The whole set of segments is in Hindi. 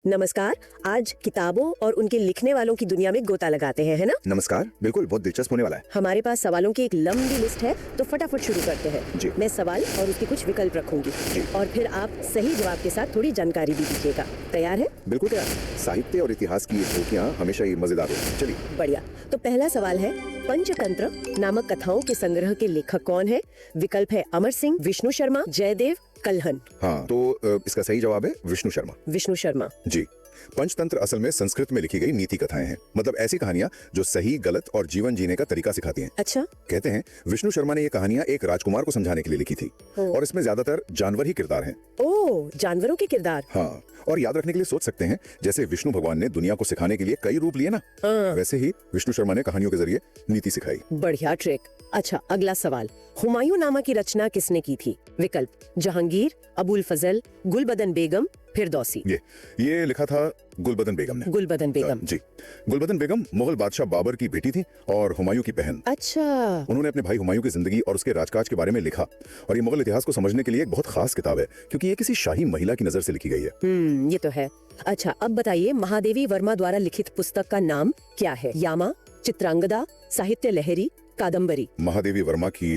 नमस्कार। आज किताबों और उनके लिखने वालों की दुनिया में गोता लगाते हैं, है ना? नमस्कार। बिल्कुल, बहुत दिलचस्प होने वाला है। हमारे पास सवालों की एक लंबी लिस्ट है, तो फटाफट शुरू करते हैं। जी। मैं सवाल और उसके कुछ विकल्प रखूंगी और फिर आप सही जवाब के साथ थोड़ी जानकारी भी दीजिएगा। तैयार है? बिल्कुल तैयार। साहित्य और इतिहास की ये झोंकियां हमेशा ही मजेदार होती हैं। चलिए। बढ़िया। तो पहला सवाल है, पंचतंत्र नामक कथाओं के संग्रह के लेखक कौन है? विकल्प है अमर सिंह, विष्णु शर्मा, जयदेव, कल्हन। हाँ, तो इसका सही जवाब है विष्णु शर्मा। विष्णु शर्मा। जी। पंचतंत्र असल में संस्कृत में लिखी गई नीति कथाएं हैं, मतलब ऐसी कहानियां जो सही गलत और जीवन जीने का तरीका सिखाती हैं। अच्छा। कहते हैं विष्णु शर्मा ने ये कहानियां एक राजकुमार को समझाने के लिए लिखी थी और इसमें ज्यादातर जानवर ही किरदार हैं। ओह, जानवरों के किरदार। हाँ, और याद रखने के लिए सोच सकते हैं, जैसे विष्णु भगवान ने दुनिया को सिखाने के लिए कई रूप लिए ना, वैसे ही विष्णु शर्मा ने कहानियों के जरिए नीति सिखाई। बढ़िया ट्रिक। अच्छा, अगला सवाल, हुमायूं नामा की रचना किसने की थी? विकल्प जहांगीर, अबुल फजल, गुलबदन बेगम, फिरदौसी। ये लिखा था गुलबदन बेगम ने। गुलबदन बेगम। जी। गुलबदन बेगम मुगल बादशाह बाबर की बेटी थी और हुमायूं की बहन। अच्छा। उन्होंने अपने भाई हुमायूं की जिंदगी और उसके राजकाज के बारे में लिखा और ये मुगल इतिहास को समझने के लिए एक बहुत खास किताब है, क्योंकि ये किसी शाही महिला की नजर से लिखी गई है। ये तो है। अच्छा, अब बताइए, महादेवी वर्मा द्वारा लिखित पुस्तक का नाम क्या है? यामा, चित्रांगदा, साहित्य लहरी, कादम्बरी। महादेवी वर्मा की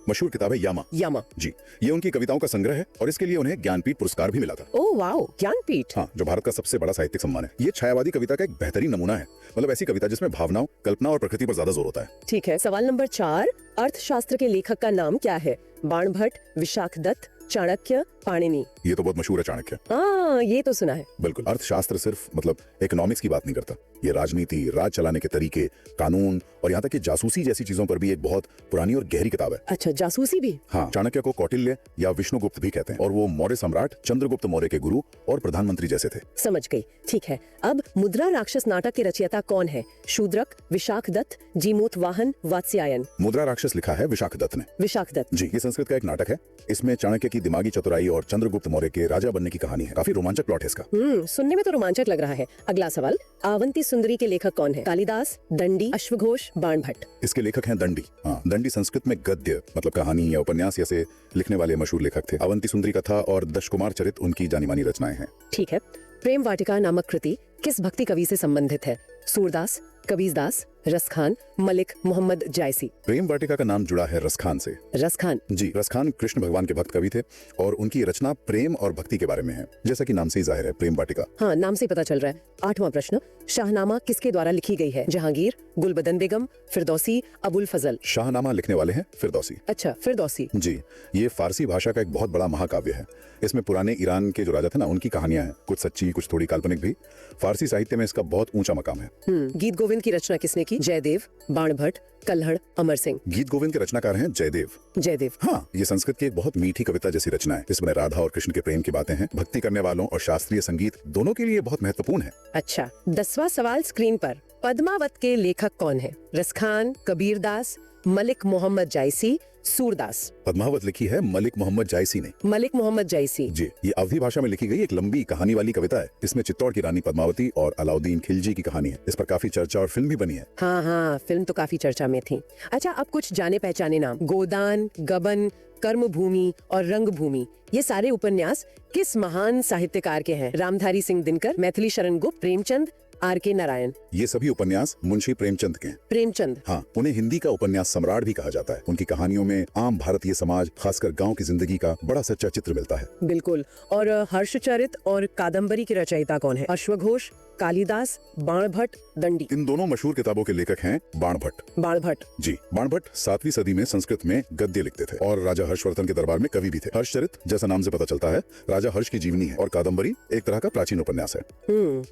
मशहूर किताब है यामा। यामा। जी। ये उनकी कविताओं का संग्रह है और इसके लिए उन्हें ज्ञानपीठ पुरस्कार भी मिला था। Oh wow, Jnanpith. हाँ, जो भारत का सबसे बड़ा साहित्यिक सम्मान है। ये छायावादी कविता का एक बेहतरीन नमूना है, मतलब ऐसी कविता जिसमें भावनाओं, कल्पना और प्रकृति पर ज्यादा जोर होता है। ठीक है। सवाल नंबर 4, अर्थशास्त्र के लेखक का नाम क्या है? बाणभट्ट, विशाखदत्त, चाणक्य, पाणिनि। ये तो बहुत मशहूर है, चाणक्य। हाँ, ये तो सुना है। बिल्कुल। अर्थशास्त्र सिर्फ मतलब इकोनॉमिक्स की बात नहीं करता, ये राजनीति, राज चलाने के तरीके, कानून और यहाँ तक कि जासूसी जैसी चीजों पर भी एक बहुत पुरानी और गहरी किताब है। अच्छा, जासूसी भी? हाँ, चाणक्य को कौटिल्य या विष्णुगुप्त भी कहते हैं और वो मौर्य सम्राट चंद्रगुप्त मौर्य के गुरु और प्रधानमंत्री जैसे थे। समझ गई। ठीक है। अब मुद्रा राक्षस नाटक के रचयिता कौन है? शूद्रक, विशाखदत्त, जीमूतवाहन, वात्स्यायन। मुद्रा राक्षस लिखा है विशाखदत्त ने। विशाखदत्त। जी। ये संस्कृत का एक नाटक है। इसमें चाणक्य की दिमागी चतुराई और चंद्रगुप्त मौर्य के राजा बनने की कहानी है। काफी रोमांचक प्लॉट है इसका। सुनने में तो रोमांचक लग रहा है। अगला सवाल, आवंती सुंदरी के लेखक कौन है? कालिदास, दंडी, अश्वघोष, बाणभट्ट। इसके लेखक हैं दंडी। हाँ, दंडी संस्कृत में गद्य मतलब कहानी या उपन्यास ऐसे लिखने वाले मशहूर लेखक थे। अवंती सुंदरी कथा और दशकुमार चरित उनकी जानी मानी रचनाएं हैं। ठीक है। प्रेम वाटिका नामक कृति किस भक्ति कवि से संबंधित है? सूरदास, कबीरदास, रसखान, मलिक मोहम्मद जायसी। प्रेम वाटिका का नाम जुड़ा है रसखान से। रसखान। जी। रसखान कृष्ण भगवान के भक्त कवि थे और उनकी रचना प्रेम और भक्ति के बारे में है, जैसा कि नाम से ही जाहिर है, प्रेम वाटिका। हाँ, नाम से पता चल रहा है। 8वां प्रश्न, शाहनामा किसके द्वारा लिखी गई है? जहांगीर, गुलबदन बेगम, फिरदौसी, अबुल फजल। शाहनामा लिखने वाले हैं फिरदौसी। अच्छा, फिरदौसी। जी। ये फारसी भाषा का एक बहुत बड़ा महाकाव्य है। इसमें पुराने ईरान के जो राजा थे ना, उनकी कहानियां हैं, कुछ सच्ची कुछ थोड़ी काल्पनिक भी। फारसी साहित्य में इसका बहुत ऊंचा मकाम है। गीत गोविंद की रचना किसने की? जयदेव, बाणभट्ट, कल्हड़, अमर सिंह। गीत गोविंद के रचनाकार हैं जयदेव। जयदेव। हाँ, ये संस्कृत की एक बहुत मीठी कविता जैसी रचना है। इसमें राधा और कृष्ण के प्रेम की बातें हैं। भक्ति करने वालों और शास्त्रीय संगीत दोनों के लिए बहुत महत्वपूर्ण है। अच्छा, 10वां सवाल स्क्रीन पर, पद्मावत के लेखक कौन है? रसखान, कबीरदास, मलिक मोहम्मद जायसी, सूरदास। पद्मावत लिखी है मलिक मोहम्मद जायसी ने। मलिक मोहम्मद जायसी। जी। ये अवधी भाषा में लिखी गई एक लंबी कहानी वाली कविता है। इसमें चित्तौड़ की रानी पद्मावती और अलाउद्दीन खिलजी की कहानी है। इस पर काफी चर्चा और फिल्म भी बनी है। हाँ, फिल्म तो काफी चर्चा में थी। अच्छा, अब कुछ जाने पहचाने नाम। गोदान, गबन, कर्मभूमि और रंगभूमि, ये सारे उपन्यास किस महान साहित्यकार के हैं? रामधारी सिंह दिनकर, मैथिली शरण गुप्त, प्रेमचंद, R.K. नारायण। ये सभी उपन्यास मुंशी प्रेमचंद के हैं। प्रेमचंद। हाँ, उन्हें हिंदी का उपन्यास सम्राट भी कहा जाता है। उनकी कहानियों में आम भारतीय समाज, खासकर गांव की जिंदगी का बड़ा सच्चा चित्र मिलता है। बिल्कुल। और हर्षचरित और कादम्बरी के रचयिता कौन है? अश्वघोष, कालिदास, बाणभट्ट, दंडी। इन दोनों मशहूर किताबों के लेखक हैं बाणभट्ट। बाणभट्ट। जी। बाणभट्ट 7वीं सदी में संस्कृत में गद्य लिखते थे और राजा हर्षवर्धन के दरबार में कवि भी थे। हर्षचरित, जैसा नाम से पता चलता है, राजा हर्ष की जीवनी है और कादम्बरी एक तरह का प्राचीन उपन्यास है।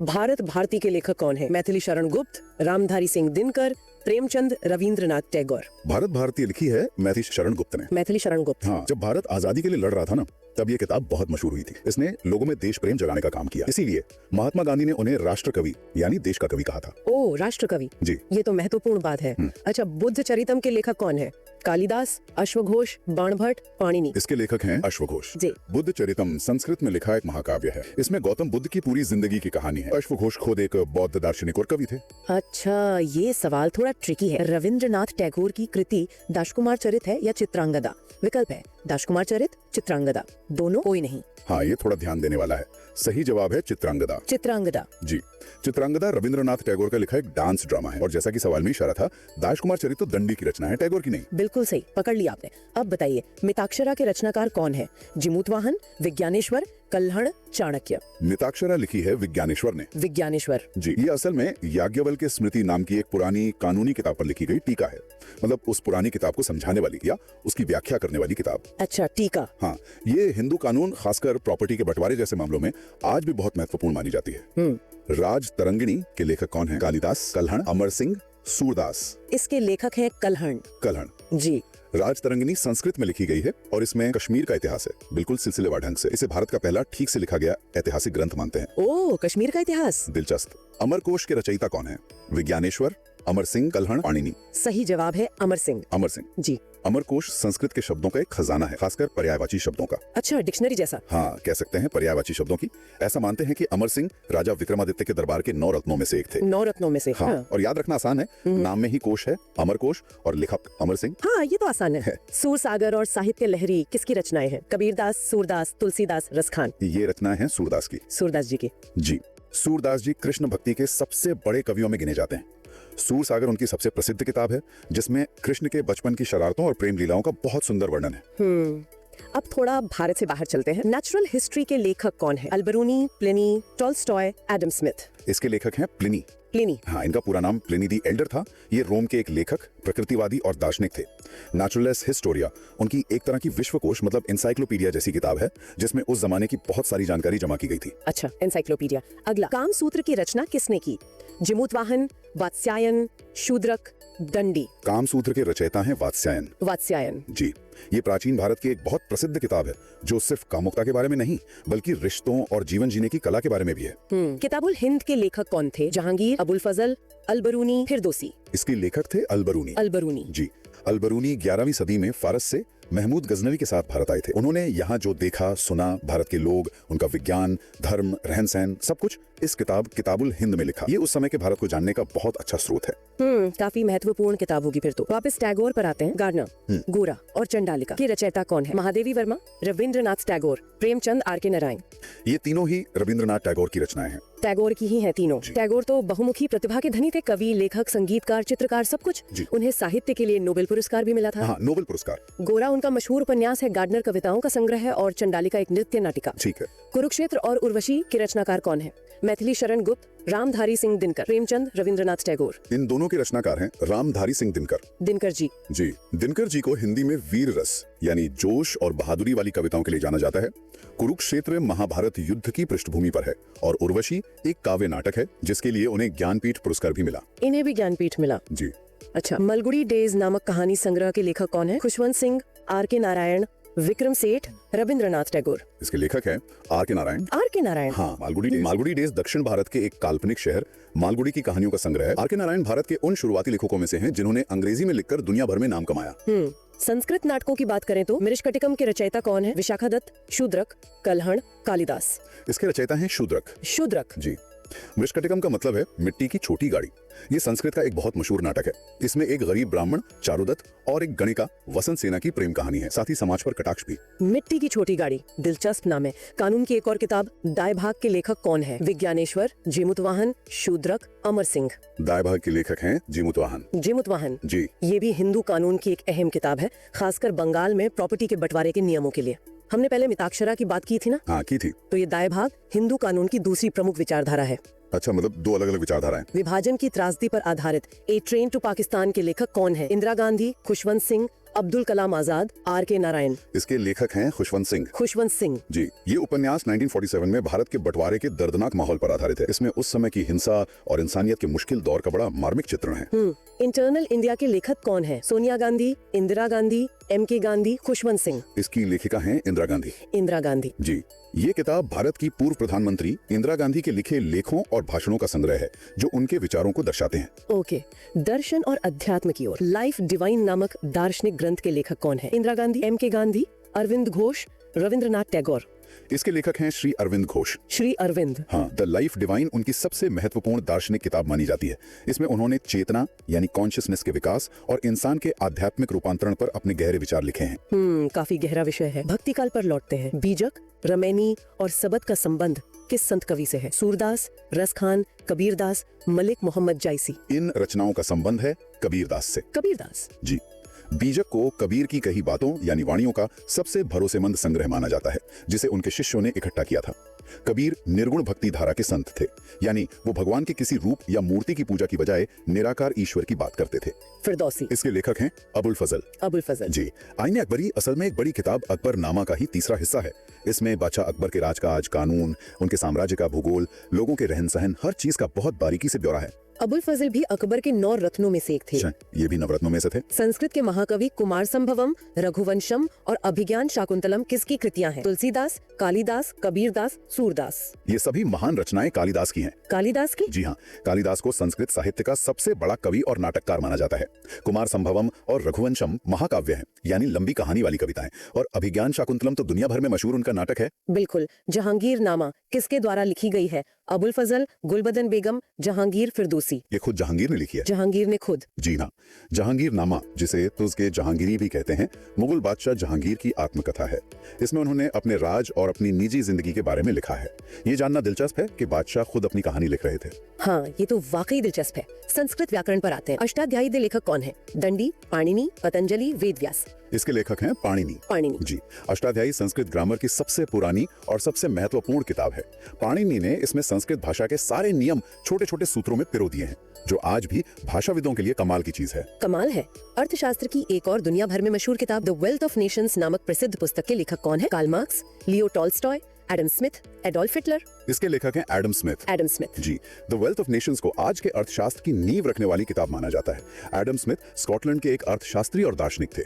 भारत भारती के लेखक कौन है? मैथिली शरण गुप्त, रामधारी सिंह दिनकर, प्रेमचंद, रविंद्रनाथ टैगोर। भारत भारती लिखी है मैथिली शरण गुप्त ने। मैथिली शरण गुप्त। हाँ, जब भारत आजादी के लिए लड़ रहा था ना, तब ये किताब बहुत मशहूर हुई थी। इसने लोगों में देश प्रेम जगाने का काम किया। इसीलिए महात्मा गांधी ने उन्हें राष्ट्र कवि यानी देश का कवि कहा था। ओ, राष्ट्र कवि। जी। ये तो महत्वपूर्ण बात है। अच्छा, बुद्ध चरितम के लेखक कौन है? कालिदास, अश्वघोष, बाणभट्ट, पाणिनि। इसके लेखक हैं अश्वघोष। जी। बुद्ध चरितम संस्कृत में लिखा एक महाकाव्य है। इसमें गौतम बुद्ध की पूरी जिंदगी की कहानी है। अश्वघोष खुद एक बौद्ध दार्शनिक और कवि थे। अच्छा, ये सवाल थोड़ा ट्रिकी है। रविंद्रनाथ टैगोर की कृति दाशकुमार चरित है या चित्रांगदा? विकल्प है दाशकुमार चरित, चित्रांगदा, दोनों कोई नहीं। हाँ, ये थोड़ा ध्यान देने वाला है। सही जवाब है चित्रांगदा। चित्रांगदा। जी, चित्रांगदा रविंद्रनाथ टैगोर का लिखा एक डांस ड्रामा है और जैसा कि सवाल में इशारा था, दाशकुमार चरित तो दंडी की रचना है, टैगोर की नहीं। बिल्कुल सही, पकड़ लिया आपने। अब बताइए, मिताक्षरा के रचनाकार कौन है? जिमूतवाहन, विज्ञानेश्वर, कल्हड़, चाणक्य। मिताक्षरा लिखी है विज्ञानेश्वर ने। विज्ञानेश्वर। जी, ये असल में याज्ञवल्क्य स्मृति नाम की एक पुरानी कानूनी किताब पर लिखी गई टीका है। मतलब उस पुरानी किताब को समझाने वाली या उसकी व्याख्या करने वाली किताब। अच्छा, टीका। हाँ, ये हिंदू कानून, खासकर प्रॉपर्टी के बंटवारे जैसे मामलों में आज भी बहुत महत्वपूर्ण मानी जाती है। राज तरंगिणी के लेखक कौन है? कालिदास, कल्हड़, अमर सिंह, सूरदास। इसके लेखक है कल्हड़। कल्हड़। जी। राज तरंगिणी संस्कृत में लिखी गई है और इसमें कश्मीर का इतिहास है, बिल्कुल सिलसिलेवार ढंग से। इसे भारत का पहला ठीक से लिखा गया ऐतिहासिक ग्रंथ मानते हैं। ओह, कश्मीर का इतिहास। दिलचस्प। अमरकोश के रचयिता कौन है? विज्ञानेश्वर, अमर सिंह, कल्हड़, पाणिनि। सही जवाब है अमर सिंह। अमर सिंह। जी। अमरकोश संस्कृत के शब्दों का एक खजाना है, खासकर पर्यायवाची शब्दों का। अच्छा, डिक्शनरी जैसा। हाँ, कह सकते हैं पर्यायवाची शब्दों की। ऐसा मानते हैं कि अमर सिंह राजा विक्रमादित्य के दरबार के 9 रत्नों में से एक थे। 9 रत्नों में से। हाँ, और याद रखना आसान है, नाम में ही कोश है, अमरकोश, और लेखक अमर सिंह। हाँ, ये तो आसान है। सूरसागर और साहित्य लहरी किसकी रचनाएं हैं? कबीरदास, सूरदास, तुलसीदास, रसखान। ये रचना है सूरदास की। सूरदास जी की। जी, सूरदास जी कृष्ण भक्ति के सबसे बड़े कवियों में गिने जाते हैं। सूरसागर उनकी सबसे प्रसिद्ध किताब है, जिसमें कृष्ण के बचपन की शरारतों और प्रेम लीलाओं का बहुत सुंदर वर्णन है। अब थोड़ा भारत से बाहर चलते हैं। नेचुरल हिस्ट्री के लेखक कौन है? अल्बरूनी, प्लिनी, टॉल्स्टॉय, एडम स्मिथ। इसके लेखक हैं प्लिनी। प्लिनी। हाँ, इनका पूरा नाम प्लिनी दी एल्डर था। ये रोम के एक लेखक, प्रकृतिवादी और दार्शनिक थे। नेचुरलिस्ट हिस्टोरिया उनकी एक तरह की विश्वकोश, मतलब एनसाइक्लोपीडिया जैसी किताब है, जिसमें उस जमाने की बहुत सारी जानकारी जमा की गई थी। अच्छा, एनसाइक्लोपीडिया। अगला, कामसूत्र की रचना किसने की? जिमूतवाहन, वात्स्यायन, शूद्रक, दंडी। कामसूत्र के रचयिता हैं वात्स्यायन। वात्स्यायन। जी, ये प्राचीन भारत की एक बहुत प्रसिद्ध किताब है, जो सिर्फ कामुकता के बारे में नहीं, बल्कि रिश्तों और जीवन जीने की कला के बारे में भी है। किताबुल हिंद के लेखक कौन थे? जहांगीर, अबुल फजल, अलबरूनी, फिरदौसी। इसके लेखक थे अलबरूनी। अलबरूनी। जी, अलबरूनी 11वीं सदी में फारस से महमूद गजनवी के साथ भारत आए थे। उन्होंने यहाँ जो देखा, सुना, भारत के लोग, उनका विज्ञान, धर्म, रहन सहन, सब कुछ इस किताबुल हिंद में लिखा। ये उस समय के भारत को जानने का बहुत अच्छा स्रोत है। काफी महत्वपूर्ण किताब होगी फिर तो। वापस टैगोर पर आते हैं। गार्डनर, गोरा और चंडालिका की रचयिता कौन है? महादेवी वर्मा, रविंद्रनाथ टैगोर, प्रेमचंद, आर के नारायण। ये तीनों ही रविंद्रनाथ टैगोर की रचनाएं हैं। टैगोर की ही हैं तीनों। टैगोर तो बहुमुखी प्रतिभा के धनी थे, कवि, लेखक, संगीतकार, चित्रकार, सब कुछ। उन्हें साहित्य के लिए नोबेल पुरस्कार भी मिला था। हाँ, नोबेल पुरस्कार। गोरा उनका मशहूर उपन्यास है, गार्डनर कविताओं का संग्रह है, और चंडालिका एक नृत्य नाटिका। ठीक है। कुरुक्षेत्र और उर्वशी के रचनाकार कौन है? मैथिली शरण गुप्त, रामधारी सिंह दिनकर, प्रेमचंद, रविंद्रनाथ टैगोर। इन दोनों के रचनाकार हैं रामधारी सिंह दिनकर। दिनकर जी। जी, दिनकर जी को हिंदी में वीर रस यानी जोश और बहादुरी वाली कविताओं के लिए जाना जाता है। कुरुक्षेत्र महाभारत युद्ध की पृष्ठभूमि पर है और उर्वशी एक काव्य नाटक है, जिसके लिए उन्हें ज्ञानपीठ पुरस्कार भी मिला। इन्हें भी ज्ञानपीठ मिला। जी। अच्छा, मलगुडी डेज नामक कहानी संग्रह के लेखक कौन है? खुशवंत सिंह, आर के नारायण, विक्रम सेठ, रविंद्रनाथ टैगोर। इसके लेखक हैं आर के नारायण। आर के नारायण। हाँ, मालगुडी डेज दक्षिण भारत के एक काल्पनिक शहर मालगुडी की कहानियों का संग्रह है। आर के नारायण भारत के उन शुरुआती लेखकों में से हैं जिन्होंने अंग्रेजी में लिखकर दुनिया भर में नाम कमाया। संस्कृत नाटकों की बात करें तो मृषकटिकम के रचयिता कौन है? विशाखादत्त, शूद्रक, कल्हड़, कालिदास। इसके रचयिता हैं शूद्रक। शूद्रक। जी। मृषकटिकम का मतलब है मिट्टी की छोटी गाड़ी। ये संस्कृत का एक बहुत मशहूर नाटक है। इसमें एक गरीब ब्राह्मण चारुदत्त और एक गणिका वसंत सेना की प्रेम कहानी है, साथ ही समाज पर कटाक्ष भी। मिट्टी की छोटी गाड़ी, दिलचस्प नाम है। कानून की एक और किताब दाय भाग के लेखक कौन है? विज्ञानेश्वर, जिमूतवाहन, शूद्रक, अमर सिंह। दाय भाग के लेखक हैं जिमूतवाहन। जिमूतवाहन। जी। ये भी हिंदू कानून की एक अहम किताब है, खासकर बंगाल में प्रॉपर्टी के बंटवारे के नियमों के लिए। हमने पहले मिताक्षरा की बात की थी ना? हाँ, की थी। तो ये दाय भाग हिंदू कानून की दूसरी प्रमुख विचारधारा है। अच्छा, मतलब दो अलग अलग विचारधाराएं। विभाजन की त्रासदी पर आधारित ए ट्रेन टू पाकिस्तान के लेखक कौन है? इंदिरा गांधी, खुशवंत सिंह, अब्दुल कलाम आजाद, आर के नारायण। इसके लेखक हैं खुशवंत सिंह। खुशवंत सिंह। जी। ये उपन्यास 1947 में भारत के बंटवारे के दर्दनाक माहौल पर आधारित है। इसमें उस समय की हिंसा और इंसानियत के मुश्किल दौर का बड़ा मार्मिक चित्रण है। इंटरनल इंडिया के लेखक कौन है? सोनिया गांधी, इंदिरा गांधी, एम के गांधी, खुशवंत सिंह। इसकी लेखिका हैं इंदिरा गांधी। इंदिरा गांधी। जी। ये किताब भारत की पूर्व प्रधानमंत्री इंदिरा गांधी के लिखे लेखों और भाषणों का संग्रह है जो उनके विचारों को दर्शाते हैं। ओके, दर्शन और अध्यात्म की ओर। लाइफ डिवाइन नामक दार्शनिक ग्रंथ के लेखक कौन है? इंदिरा गांधी, M.K. गांधी, अरविंद घोष, रविंद्रनाथ टैगोर? इसके लेखक हैं श्री अरविंद घोष। श्री अरविंद। हाँ, द लाइफ डिवाइन उनकी सबसे महत्वपूर्ण दार्शनिक किताब मानी जाती है। इसमें उन्होंने चेतना यानी कॉन्शियसनेस के विकास और इंसान के आध्यात्मिक रूपांतरण पर अपने गहरे विचार लिखे हैं। काफी गहरा विषय है। भक्ति काल पर लौटते हैं। बीजक, रमैनी और सबद का संबंध किस संत कवि से है? सूरदास, रसखान, कबीरदास, मलिक मोहम्मद जायसी? इन रचनाओं का संबंध है कबीरदास से। कबीरदास जी। बीजक को कबीर की कही बातों यानी वाणियों का सबसे भरोसेमंद संग्रह माना जाता है जिसे उनके शिष्यों ने इकट्ठा किया था। कबीर निर्गुण भक्ति धारा के संत थे, यानी वो भगवान के किसी रूप या मूर्ति की पूजा की बजाय निराकार ईश्वर की बात करते थे। फिरदौसी। इसके लेखक हैं अबुल फजल। अबुल फजल जी। आईने अकबरी असल में एक बड़ी किताब अकबर नामा का ही तीसरा हिस्सा है। इसमें बादशाह अकबर के राजकाज, कानून, उनके साम्राज्य का भूगोल, लोगों के रहन सहन, हर चीज का बहुत बारीकी से ब्यौरा है। अबुल फजल भी अकबर के 9 रत्नों में से एक थे। ये भी नवरत्नों में से थे। संस्कृत के महाकवि कुमार संभवम, रघुवंशम और अभिज्ञान शाकुंतलम किसकी कृतियां हैं? तुलसीदास, कालिदास, कबीरदास, सूरदास? ये सभी महान रचनाएं कालिदास की हैं। कालिदास की? जी हाँ, कालिदास को संस्कृत साहित्य का सबसे बड़ा कवि और नाटककार माना जाता है। कुमार संभवम और रघुवंशम महाकाव्य हैं, यानी लंबी कहानी वाली कविताएं, और अभिज्ञान शाकुंतलम तो दुनिया भर में मशहूर उनका नाटक है। बिल्कुल। जहांगीर नामा किसके द्वारा लिखी गई है? अबुल फजल, गुलबदन बेगम, जहांगीर फिरदौसी? ये खुद जहांगीर ने लिखी है। जहांगीर ने खुद? जी हाँ। जहांगीर नामा, जिसे तुज़ के जहांगीरी भी कहते हैं, मुगल बादशाह जहांगीर की आत्मकथा है। इसमें उन्होंने अपने राज और अपनी निजी जिंदगी के बारे में लिखा है। ये जानना दिलचस्प है कि बादशाह खुद अपनी कहानी लिख रहे थे। हाँ, ये तो वाकई दिलचस्प है। संस्कृत व्याकरण पर आते हैं। अष्टाध्यायी के लेखक कौन है? दंडी, पाणिनि, पतंजलि, वेदव्यास? इसके लेखक हैं पाणिनि। पाणिनि। जी। अष्टाध्यायी संस्कृत ग्रामर की सबसे पुरानी और सबसे महत्वपूर्ण किताब है। पाणिनि ने इसमें संस्कृत भाषा के सारे नियम छोटे छोटे सूत्रों में पिरो दिए हैं, जो आज भी भाषाविदों के लिए कमाल की चीज है। कमाल है। अर्थशास्त्र की एक और दुनिया भर में मशहूर किताब द वेल्थ ऑफ नेशंस नामक प्रसिद्ध पुस्तक के लेखक कौन है? Karl Marx, Leo Tolstoy, Adam Smith, Adolf Hitler? इसके लेखक हैं एडम स्मिथ। Adam Smith. जी। द वेल्थ ऑफ नेशंस को आज के अर्थशास्त्र की नींव रखने वाली किताब माना जाता है। एडम स्मिथ स्कॉटलैंड के एक अर्थशास्त्री और दार्शनिक थे।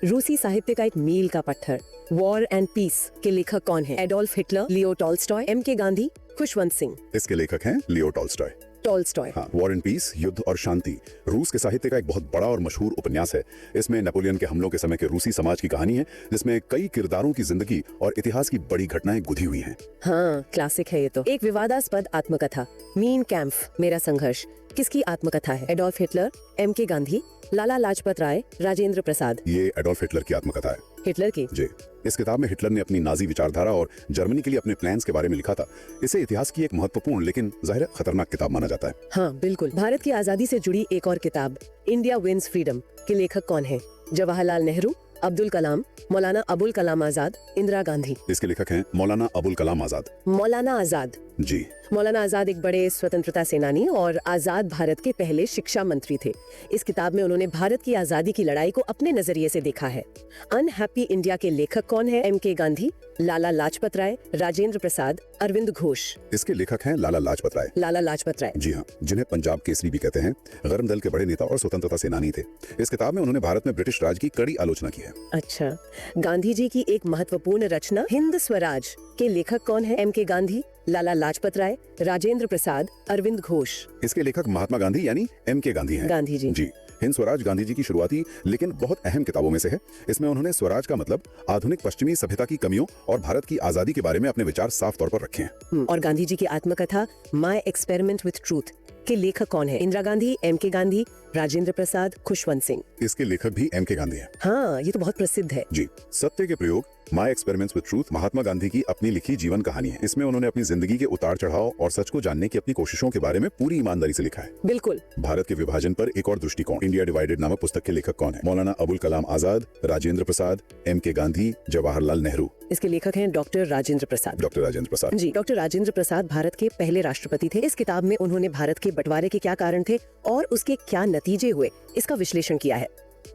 रूसी साहित्य का एक मील का पत्थर वॉर एंड पीस के लेखक कौन है? Adolf Hitler, Leo Tolstoy, M.K. Gandhi, Khushwant Singh? इसके लेखक हैं लियो टॉल्स्टॉय। टॉल्स्टॉय। हाँ। वॉर एंड पीस, युद्ध और शांति, रूस के साहित्य का एक बहुत बड़ा और मशहूर उपन्यास है। इसमें नेपोलियन के हमलों के समय के रूसी समाज की कहानी है, जिसमें कई किरदारों की जिंदगी और इतिहास की बड़ी घटनाएं गुधी हुई हैं। हाँ, क्लासिक है ये तो। एक विवादास्पद आत्मकथा, मीन कैंप मेरा संघर्ष, किसकी आत्मकथा है? Adolf Hitler, M.K. Gandhi, Lala Lajpat Rai, Rajendra Prasad? ये एडोल्फ हिटलर की आत्मकथा है। हिटलर की? जी। इस किताब में हिटलर ने अपनी नाजी विचारधारा और जर्मनी के लिए अपने प्लान्स के बारे में लिखा था। इसे इतिहास की एक महत्वपूर्ण लेकिन जाहिर है खतरनाक किताब माना जाता है। हाँ बिल्कुल। भारत की आजादी से जुड़ी एक और किताब इंडिया विंस फ्रीडम के लेखक कौन है? जवाहरलाल नेहरू, अब्दुल कलाम, मौलाना अबुल कलाम आजाद, इंदिरा गांधी? इसके लेखक हैं मौलाना अबुल कलाम आजाद। मौलाना आजाद? जी। मौलाना आजाद एक बड़े स्वतंत्रता सेनानी और आजाद भारत के पहले शिक्षा मंत्री थे। इस किताब में उन्होंने भारत की आजादी की लड़ाई को अपने नजरिए से देखा है। अनहैप्पी इंडिया के लेखक कौन है? M.K. गांधी, लाला लाजपत राय, राजेंद्र प्रसाद, अरविंद घोष? इसके लेखक हैं लाला लाजपत राय। लाला लाजपत राय? जी हाँ, जिन्हें पंजाब केसरी भी कहते हैं। गर्म दल के बड़े नेता और स्वतंत्रता सेनानी थे। इस किताब में उन्होंने भारत में ब्रिटिश राज की कड़ी आलोचना की है। अच्छा। गांधी जी की एक महत्वपूर्ण रचना हिंद स्वराज के लेखक कौन है? M.K. गांधी, लाला लाजपत राय, राजेंद्र प्रसाद, अरविंद घोष? इसके लेखक महात्मा गांधी यानी M.K. गांधी हैं। गांधी जी। जी। हिंद स्वराज गांधी जी की शुरुआती लेकिन बहुत अहम किताबों में से है। इसमें उन्होंने स्वराज का मतलब, आधुनिक पश्चिमी सभ्यता की कमियों और भारत की आजादी के बारे में अपने विचार साफ तौर पर रखे हैं। और गांधी जी की आत्मकथा माय एक्सपेरिमेंट विथ ट्रूथ के लेखक कौन है? इंदिरा गांधी, M.K. गांधी, राजेंद्र प्रसाद, खुशवंत सिंह? इसके लेखक भी M.K. गांधी हैं। हाँ, ये तो बहुत प्रसिद्ध है। जी। सत्य के प्रयोग my experiments with truth Mahatma Gandhi की अपनी लिखी जीवन कहानी है। इसमें उन्होंने अपनी जिंदगी के उतार चढ़ाव और सच को जानने की अपनी कोशिशों के बारे में पूरी ईमानदारी से लिखा है। बिल्कुल। भारत के विभाजन पर एक और दृष्टिकोण, इंडिया डिवाइडेड नामक पुस्तक के लेखक कौन है? मौलाना अबुल कलाम आजाद, राजेंद्र प्रसाद, M.K. गांधी, जवाहरलाल नेहरू? इसके लेखक हैं डॉक्टर राजेंद्र प्रसाद। डॉक्टर राजेंद्र प्रसाद। जी। डॉक्टर राजेंद्र प्रसाद भारत के पहले राष्ट्रपति थे। इस किताब में उन्होंने भारत के बंटवारे के क्या कारण थे और उसके क्या नतीजे हुए, इसका विश्लेषण किया है।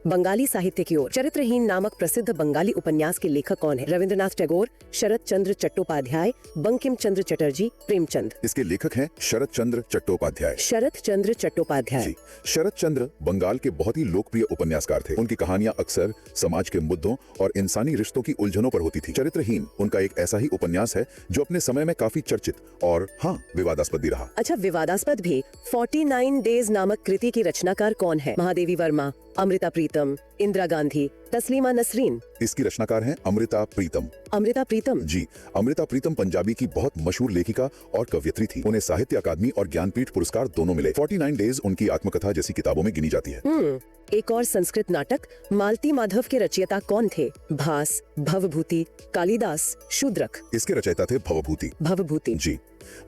बंगाली साहित्य की ओर। चरित्रहीन नामक प्रसिद्ध बंगाली उपन्यास के लेखक कौन है? रविंद्रनाथ टैगोर, शरत चंद्र चट्टोपाध्याय, बंकिम चंद्र चटर्जी, प्रेमचंद। इसके लेखक हैं शरत चंद्र चट्टोपाध्याय। शरत चंद्र चट्टोपाध्याय। जी, शरत चंद्र बंगाल के बहुत ही लोकप्रिय उपन्यासकार थे। उनकी कहानियां अक्सर समाज के मुद्दों और इंसानी रिश्तों की उलझनों पर होती थी। चरित्रहीन उनका एक ऐसा ही उपन्यास है जो अपने समय में काफी चर्चित और हाँ विवादास्पद भी रहा। अच्छा, विवादास्पद भी। 49 डेज नामक कृति की रचनाकार कौन है? महादेवी वर्मा, अमृता प्रीतम, इंदिरा गांधी, तस्लीमा नसरीन। इसकी रचनाकार हैं अमृता प्रीतम। अमृता प्रीतम। जी, अमृता प्रीतम पंजाबी की बहुत मशहूर लेखिका और कवयित्री थी। उन्हें साहित्य अकादमी और ज्ञानपीठ पुरस्कार दोनों मिले। 49 डेज उनकी आत्मकथा जैसी किताबों में गिनी जाती है। एक और संस्कृत नाटक मालती माधव के रचयिता कौन थे? भास, भवभूति, कालिदास, शूद्रक। इसके रचयिता थे भवभूति। भवभूति। जी,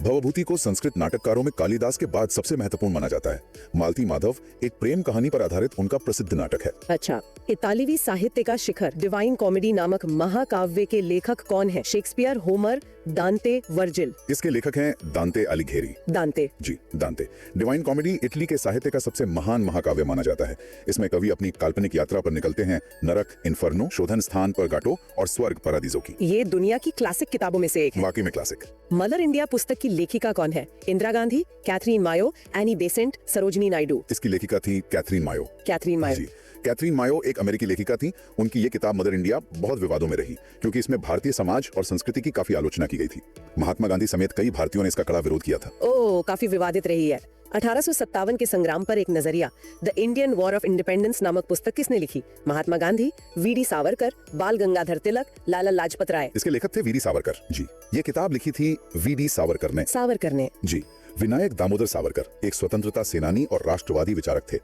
भवभूति को संस्कृत नाटककारों में कालिदास के बाद सबसे महत्वपूर्ण माना जाता है। मालती माधव एक प्रेम कहानी पर आधारित उनका प्रसिद्ध नाटक है। अच्छा, इतालवी साहित्य का शिखर डिवाइन कॉमेडी नामक महाकाव्य के लेखक कौन है? शेक्सपियर, होमर, दांते, वर्जिल। इसके लेखक हैं दांते अलिघेरी। दांते। जी, दांते। डिवाइन कॉमेडी इटली के साहित्य का सबसे महान महाकाव्य माना जाता है। इसमें कवि अपनी काल्पनिक यात्रा पर निकलते हैं नरक इन्फर्नो, शोधन स्थान पर गाटो और स्वर्ग पारादीसो की। ये दुनिया की क्लासिक किताबों में से एक है। वाकई में क्लासिक। मदर इंडिया पुस्तक की लेखिका कौन है? इंदिरा गांधी, कैथरीन मायो, एनी बेसेंट, सरोजिनी नायडू। इसकी लेखिका थी कैथरीन मायो। कैथरीन मायो। जी, कैथरीन मायो एक अमेरिकी लेखिका थी। उनकी ये किताब मदर इंडिया बहुत विवादों में रही क्योंकि इसमें भारतीय समाज और संस्कृति की काफी आलोचना की गई थी। महात्मा गांधी समेत कई भारतीयों ने इसका कड़ा विरोध किया था। ओह, काफी विवादित रही है। 1857 के संग्राम पर एक नजरिया, the Indian war of independence नामक पुस्तक किसने लिखी? महात्मा गांधी, वीडी सावरकर, बाल गंगाधर तिलक, लाला लाजपत राय। इसके लेखक थे वीडी सावरकर। जी, ये किताब लिखी थी वीडी सावरकर ने। सावरकर ने। जी, विनायक दामोदर सावरकर एक स्वतंत्रता सेनानी और राष्ट्रवादी विचारक थे।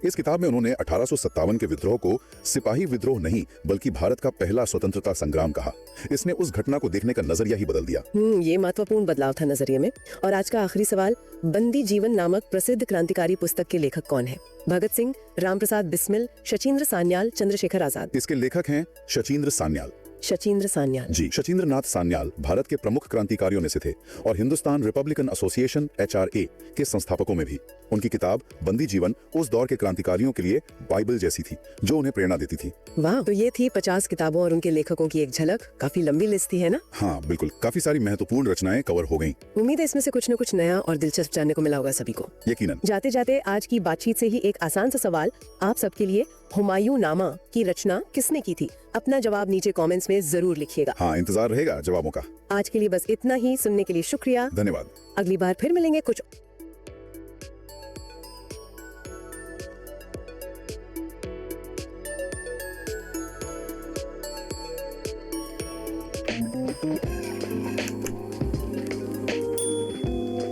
इस किताब में उन्होंने 1857 के विद्रोह को सिपाही विद्रोह नहीं बल्कि भारत का पहला स्वतंत्रता संग्राम कहा। इसने उस घटना को देखने का नजरिया ही बदल दिया। ये महत्वपूर्ण बदलाव था नजरिए में। और आज का आखिरी सवाल, बंदी जीवन नामक प्रसिद्ध क्रांतिकारी पुस्तक के लेखक कौन है? भगत सिंह, रामप्रसाद बिस्मिल, शचींद्र सान्याल, चंद्रशेखर आजाद। इसके लेखक हैं शचींद्र सान्याल। शचींद्र सान्याल। जी, शचींद्र नाथ सान्याल भारत के प्रमुख क्रांतिकारियों में से थे और हिंदुस्तान रिपब्लिकन एसोसिएशन HRA के संस्थापकों में भी। उनकी किताब बंदी जीवन उस दौर के क्रांतिकारियों के लिए बाइबल जैसी थी जो उन्हें प्रेरणा देती थी। वाह, तो ये थी 50 किताबों और उनके लेखकों की एक झलक। काफी लंबी लिस्ट थी, है ना? हाँ बिल्कुल, काफी सारी महत्वपूर्ण रचनाएं कवर हो गईं। उम्मीद है इसमें से कुछ न कुछ नया और दिलचस्प जानने को मिला होगा सभी को। यकीनन। जाते जाते आज की बातचीत से ही एक आसान सा सवाल आप सबके लिए, हुमायूं नामा की रचना किसने की थी? अपना जवाब नीचे कमेंट्स में जरूर लिखिएगा। हाँ, इंतजार रहेगा जवाबों का। आज के लिए बस इतना ही। सुनने के लिए शुक्रिया, धन्यवाद। अगली बार फिर मिलेंगे कुछ